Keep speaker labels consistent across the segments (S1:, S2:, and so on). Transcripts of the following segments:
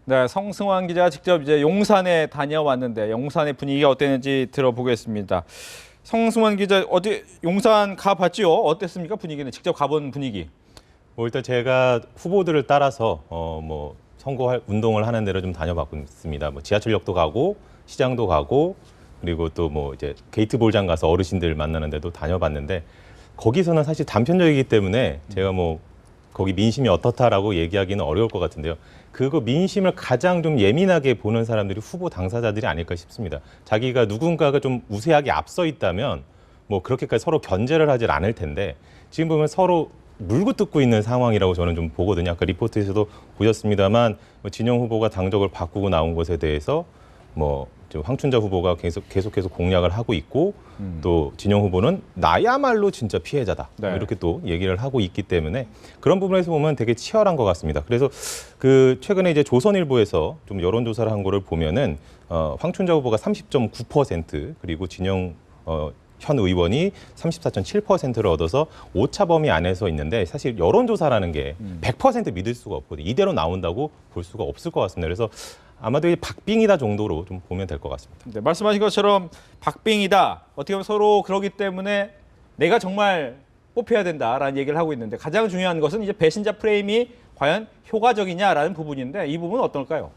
S1: 네, 성승환 기자가 직접 이제 용산에 다녀왔는데 용산의 분위기가 어땠는지 들어보겠습니다. 성승환 기자 어디 용산 가봤지요? 어땠습니까? 분위기는 직접 가본 분위기.
S2: 뭐 일단 제가 후보들을 따라서 뭐 선거 운동을 하는 데로 좀 다녀봤고 있습니다. 뭐 지하철역도 가고 시장도 가고 그리고 또 뭐 이제 게이트볼장 가서 어르신들 만나는 데도 다녀봤는데 거기서는 사실 단편적이기 때문에 제가 뭐 거기 민심이 어떻다라고 얘기하기는 어려울 것 같은데요. 그거 민심을 가장 좀 예민하게 보는 사람들이 후보 당사자들이 아닐까 싶습니다. 자기가 누군가가 좀 우세하게 앞서 있다면 뭐 그렇게까지 서로 견제를 하질 않을 텐데 지금 보면 서로 물고 뜯고 있는 상황이라고 저는 좀 보거든요. 아까 리포트에서도 보셨습니다만 뭐 진영 후보가 당적을 바꾸고 나온 것에 대해서 뭐 황춘자 후보가 계속해서 공략을 하고 있고 또 진영 후보는 나야말로 진짜 피해자다.
S1: 네.
S2: 이렇게 또 얘기를 하고 있기 때문에 그런 부분에서 보면 되게 치열한 것 같습니다. 그래서 그 최근에 이제 조선일보에서 좀 여론조사를 한 거를 보면은 황춘자 후보가 30.9% 그리고 진영 현 의원이 34.7%를 얻어서 오차 범위 안에서 있는데 사실 여론조사라는 게 100% 믿을 수가 없거든요. 이대로 나온다고 볼 수가 없을 것 같습니다. 그래서 아마도 이 박빙이다 정도로 좀 보면 될 것 같습니다.
S1: 네, 말씀하신 것처럼 박빙이다. 어떻게 보면 서로 그러기 때문에 내가 정말 뽑혀야 된다라는 얘기를 하고 있는데 가장 중요한 것은 이제 배신자 프레임이 과연 효과적이냐라는 부분인데 이 부분은 어떨까요?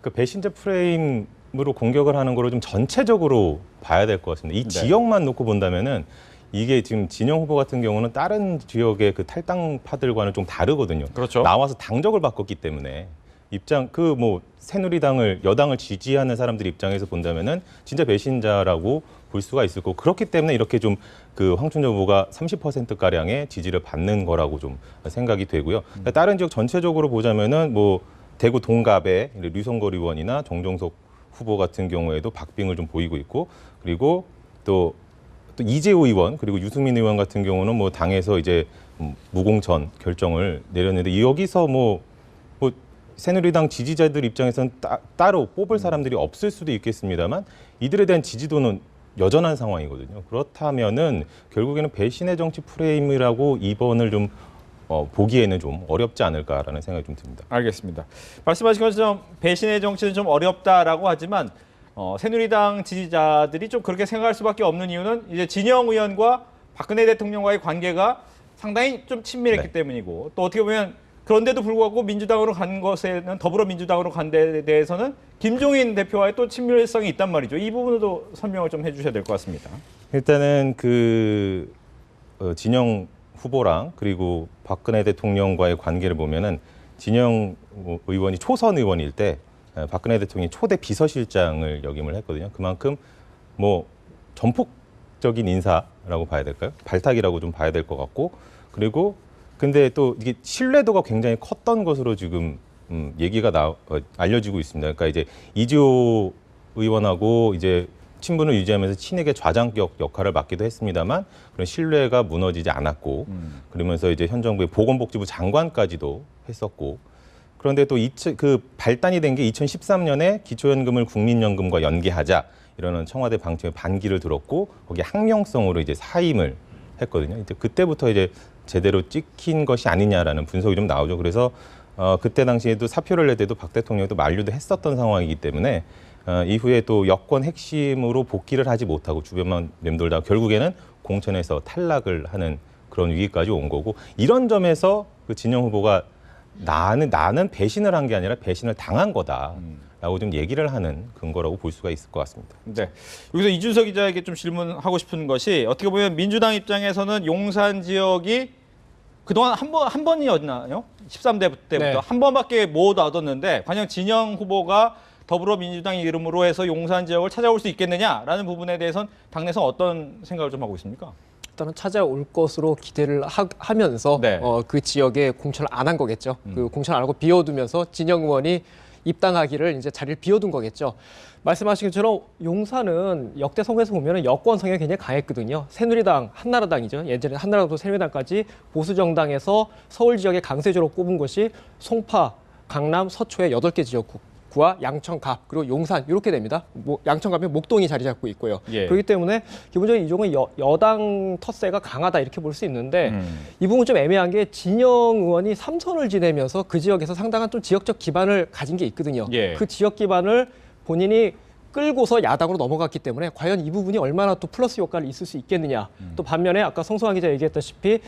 S2: 그 배신자 프레임으로 공격을 하는 거를 좀 전체적으로 봐야 될 것 같습니다. 이 지역만 놓고 본다면은 이게 지금 진영 후보 같은 경우는 다른 지역의 그 탈당파들과는 좀 다르거든요.
S1: 그렇죠.
S2: 나와서 당적을 바꿨기 때문에 그 뭐 새누리당을 여당을 지지하는 사람들 입장에서 본다면은 진짜 배신자라고 볼 수가 있을 거고 그렇기 때문에 이렇게 좀 그 황춘자 후보가 30% 가량의 지지를 받는 거라고 좀 생각이 되고요. 다른 지역 전체적으로 보자면은 뭐 대구 동갑의 류성걸 의원이나 정종석 후보 같은 경우에도 박빙을 좀 보이고 있고 그리고 또 이재호 의원 그리고 유승민 의원 같은 경우는 뭐 당에서 이제 무공천 결정을 내렸는데 여기서 뭐 새누리당 지지자들 입장에서는 따로 뽑을 사람들이 없을 수도 있겠습니다만 이들에 대한 지지도는 여전한 상황이거든요. 그렇다면은 결국에는 배신의 정치 프레임이라고 이번을 좀 보기에는 좀 어렵지 않을까라는 생각이 좀 듭니다.
S1: 알겠습니다. 말씀하신 것처럼 배신의 정치는 좀 어렵다라고 하지만 새누리당 지지자들이 좀 그렇게 생각할 수밖에 없는 이유는 이제 진영 의원과 박근혜 대통령과의 관계가 상당히 좀 친밀했기 때문이고 또 어떻게 보면 그런데도 불구하고 민주당으로 간 것에는 더불어민주당으로 간 데 대해서는 김종인 대표와의 또 친밀성이 있단 말이죠. 이 부분도 설명을 좀 해주셔야 될 것 같습니다.
S2: 일단은 그 진영 후보랑 그리고 박근혜 대통령과의 관계를 보면은 진영 의원이 초선 의원일 때 박근혜 대통령이 초대 비서실장을 역임을 했거든요. 그만큼 뭐 전폭적인 인사라고 봐야 될까요? 발탁이라고 좀 봐야 될 것 같고 그리고 근데 또 이게 신뢰도가 굉장히 컸던 것으로 지금 얘기가 알려지고 있습니다. 그러니까 이제 이재호 의원하고 이제 친분을 유지하면서 친에게 좌장격 역할을 맡기도 했습니다만 그런 신뢰가 무너지지 않았고 그러면서 이제 현 정부의 보건복지부 장관까지도 했었고 그런데 또 그 발단이 된 게 2013년에 기초연금을 국민연금과 연계하자 이러는 청와대 방침에 반기를 들었고 거기에 항명성으로 이제 사임을 했거든요. 이제 그때부터 이제 제대로 찍힌 것이 아니냐라는 분석이 좀 나오죠. 그래서 그때 당시에도 사표를 낼 때도 박 대통령도 만류도 했었던 상황이기 때문에 이후에 또 여권 핵심으로 복귀를 하지 못하고 주변만 맴돌다가 결국에는 공천에서 탈락을 하는 그런 위기까지 온 거고 이런 점에서 그 진영 후보가 나는 배신을 한 게 아니라 배신을 당한 거다라고 좀 얘기를 하는 근거라고 볼 수가 있을 것 같습니다.
S1: 네. 여기서 이준석 기자에게 좀 질문하고 싶은 것이 어떻게 보면 민주당 입장에서는 용산 지역이 그동안 한 번이었나요? 13대 때부터 한 번밖에 못 얻었는데 과연 진영 후보가 더불어민주당 이름으로 해서 용산 지역을 찾아올 수 있겠느냐라는 부분에 대해서는 당내에서 어떤 생각을 좀 하고 있습니까?
S3: 일단은 찾아올 것으로 기대를 하면서 그 지역에 공천을 안 한 거겠죠. 그 공천 안 하고 비워두면서 진영 의원이 입당하기를 이제 자리를 비워둔 거겠죠. 말씀하신 것처럼 용산은 역대 선거에서 보면 여권 성향이 굉장히 강했거든요. 새누리당, 한나라당이죠. 예전에 한나라당부터 새누리당까지 보수 정당에서 서울 지역에 강세주로 꼽은 것이 송파, 강남, 서초의 8개 지역구. 구와 양천갑 그리고 용산 이렇게 됩니다. 양천갑이 목동이 자리 잡고 있고요.
S1: 예.
S3: 그렇기 때문에 기본적으로 이종은 여당 텃세가 강하다 이렇게 볼 수 있는데 이 부분 좀 애매한 게 진영 의원이 3선을 지내면서 그 지역에서 상당한 좀 지역적 기반을 가진 게 있거든요.
S1: 예.
S3: 그 지역 기반을 본인이 끌고서 야당으로 넘어갔기 때문에 과연 이 부분이 얼마나 또 플러스 효과를 있을 수 있겠느냐. 또 반면에 아까 송승환 기자 얘기했다시피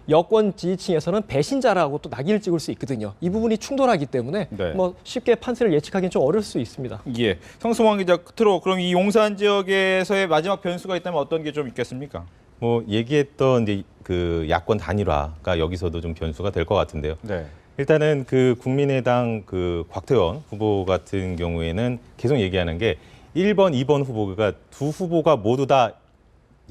S3: 여권 지지층에서는 배신자라고 또 낙인을 찍을 수 있거든요. 이 부분이 충돌하기 때문에
S1: 네.
S3: 뭐 쉽게 판세를 예측하기는 좀 어려울 수 있습니다.
S1: 예. 성승환 기자 끝으로 그럼 이 용산 지역에서의 마지막 변수가 있다면 어떤 게 좀 있겠습니까?
S2: 뭐 얘기했던 이제 그 야권 단일화가 여기서도 좀 변수가 될 것 같은데요.
S1: 네.
S2: 일단은 그 국민의당 그 곽태원 후보 같은 경우에는 계속 얘기하는 게 1번, 2번 후보가 두 후보가 모두 다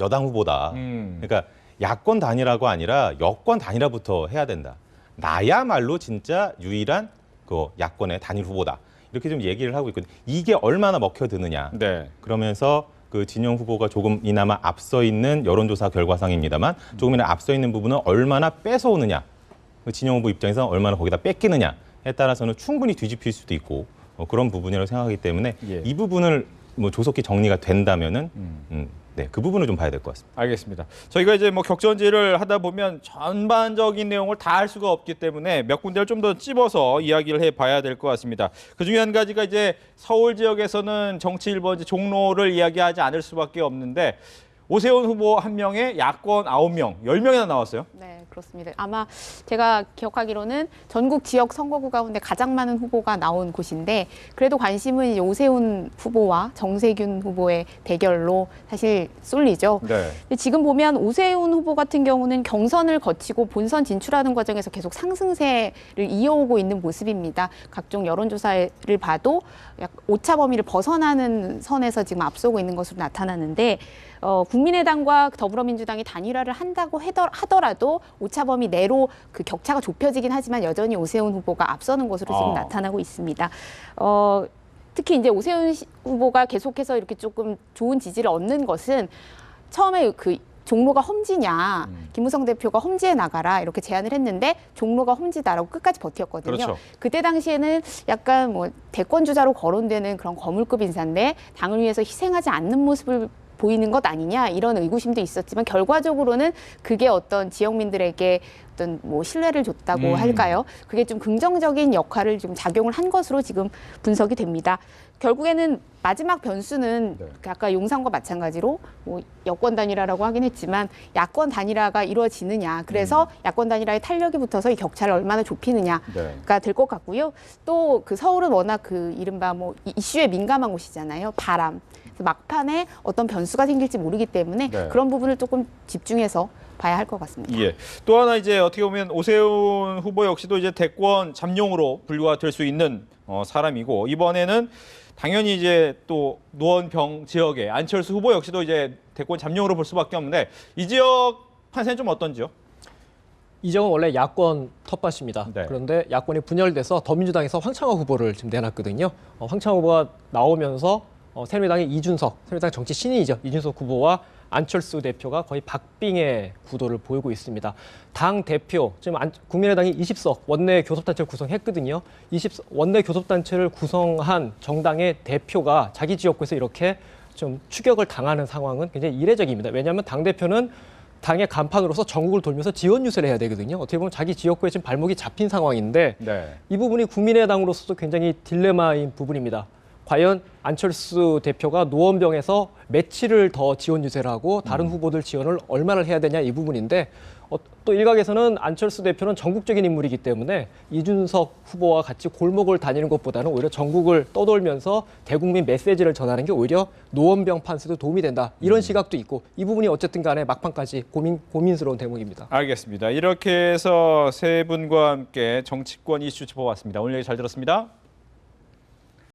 S2: 여당 후보다. 그러니까 야권 단일화가 아니라 여권 단일화부터 해야 된다. 나야말로 진짜 유일한 그 야권의 단일 후보다. 이렇게 좀 얘기를 하고 있거든요. 이게 얼마나 먹혀드느냐.
S1: 네.
S2: 그러면서 그 진영 후보가 조금이나마 앞서 있는 여론조사 결과상입니다만 조금이나 앞서 있는 부분은 얼마나 뺏어오느냐. 그 진영 후보 입장에서 얼마나 거기다 뺏기느냐에 따라서는 충분히 뒤집힐 수도 있고 그런 부분이라고 생각하기 때문에
S1: 예.
S2: 이 부분을 뭐 조속히 정리가 된다면은 네, 그 부분을 좀 봐야 될 것 같습니다.
S1: 알겠습니다. 저희가 이제 뭐 격전지를 하다 보면 전반적인 내용을 다 할 수가 없기 때문에 몇 군데를 좀 더 찝어서 이야기를 해봐야 될 것 같습니다. 그중에 한 가지가 이제 서울 지역에서는 정치 1번지 종로를 이야기하지 않을 수밖에 없는데 오세훈 후보 1명에 야권 9명, 10명이나 나왔어요.
S4: 네, 그렇습니다. 아마 제가 기억하기로는 전국 지역 선거구 가운데 가장 많은 후보가 나온 곳인데 그래도 관심은 이제 오세훈 후보와 정세균 후보의 대결로 사실 쏠리죠.
S1: 네.
S4: 근데 지금 보면 오세훈 후보 같은 경우는 경선을 거치고 본선 진출하는 과정에서 계속 상승세를 이어오고 있는 모습입니다. 각종 여론조사를 봐도 약 오차 범위를 벗어나는 선에서 지금 앞서고 있는 것으로 나타나는데 국민의당과 더불어민주당이 단일화를 한다고 하더라도 오차 범위 내로 그 격차가 좁혀지긴 하지만 여전히 오세훈 후보가 앞서는 것으로 지금 나타나고 있습니다. 특히 이제 오세훈 후보가 계속해서 이렇게 조금 좋은 지지를 얻는 것은 처음에 그 종로가 험지냐, 김무성 대표가 험지에 나가라 이렇게 제안을 했는데 종로가 험지다라고 끝까지 버텼거든요.
S1: 그렇죠.
S4: 그때 당시에는 약간 뭐 대권 주자로 거론되는 그런 거물급 인사인데 당을 위해서 희생하지 않는 모습을 보이는 것 아니냐 이런 의구심도 있었지만 결과적으로는 그게 어떤 지역민들에게 어떤 뭐 신뢰를 줬다고 할까요? 그게 좀 긍정적인 역할을 좀 작용을 한 것으로 지금 분석이 됩니다. 결국에는 마지막 변수는 아까 용산과 마찬가지로 뭐 여권 단일화라고 하긴 했지만 야권 단일화가 이루어지느냐. 그래서 야권 단일화에 탄력이 붙어서 이 격차를 얼마나 좁히느냐가 될 것 같고요. 또 그 서울은 워낙 그 이른바 뭐 이슈에 민감한 곳이잖아요. 바람. 그래서 막판에 어떤 변수가 생길지 모르기 때문에 그런 부분을 조금 집중해서 봐야 할 것 같습니다.
S1: 예. 또 하나 이제 어떻게 보면 오세훈 후보 역시도 이제 대권 잠룡으로 분류가 될 수 있는 사람이고 이번에는 당연히 이제 또 노원병 지역의 안철수 후보 역시도 이제 대권 잠룡으로 볼 수밖에 없는데 이 지역 판세는 좀 어떤지요?
S3: 이 지역은 원래 야권 텃밭입니다.
S1: 네.
S3: 그런데 야권이 분열돼서 더민주당에서 황창호 후보를 지금 내놨거든요. 황창호 후보가 나오면서 새누리당의 이준석, 새누리당 정치 신인이죠. 이준석 후보와 안철수 대표가 거의 박빙의 구도를 보이고 있습니다. 당 대표, 지금 국민의당이 20석 원내 교섭단체를 구성했거든요. 원내 교섭단체를 구성한 정당의 대표가 자기 지역구에서 이렇게 좀 추격을 당하는 상황은 굉장히 이례적입니다. 왜냐하면 당 대표는 당의 간판으로서 전국을 돌면서 지원 유세를 해야 되거든요. 어떻게 보면 자기 지역구에 지금 발목이 잡힌 상황인데 이 부분이 국민의당으로서도 굉장히 딜레마인 부분입니다. 과연 안철수 대표가 노원병에서 며칠을 더 지원 유세를 하고 다른 후보들 지원을 얼마나 해야 되냐 이 부분인데 또 일각에서는 안철수 대표는 전국적인 인물이기 때문에 이준석 후보와 같이 골목을 다니는 것보다는 오히려 전국을 떠돌면서 대국민 메시지를 전하는 게 오히려 노원병 판세도 도움이 된다. 이런 시각도 있고 이 부분이 어쨌든 간에 막판까지 고민스러운 대목입니다.
S1: 알겠습니다. 이렇게 해서 세 분과 함께 정치권 이슈 짚어봤습니다. 오늘 얘기 잘 들었습니다.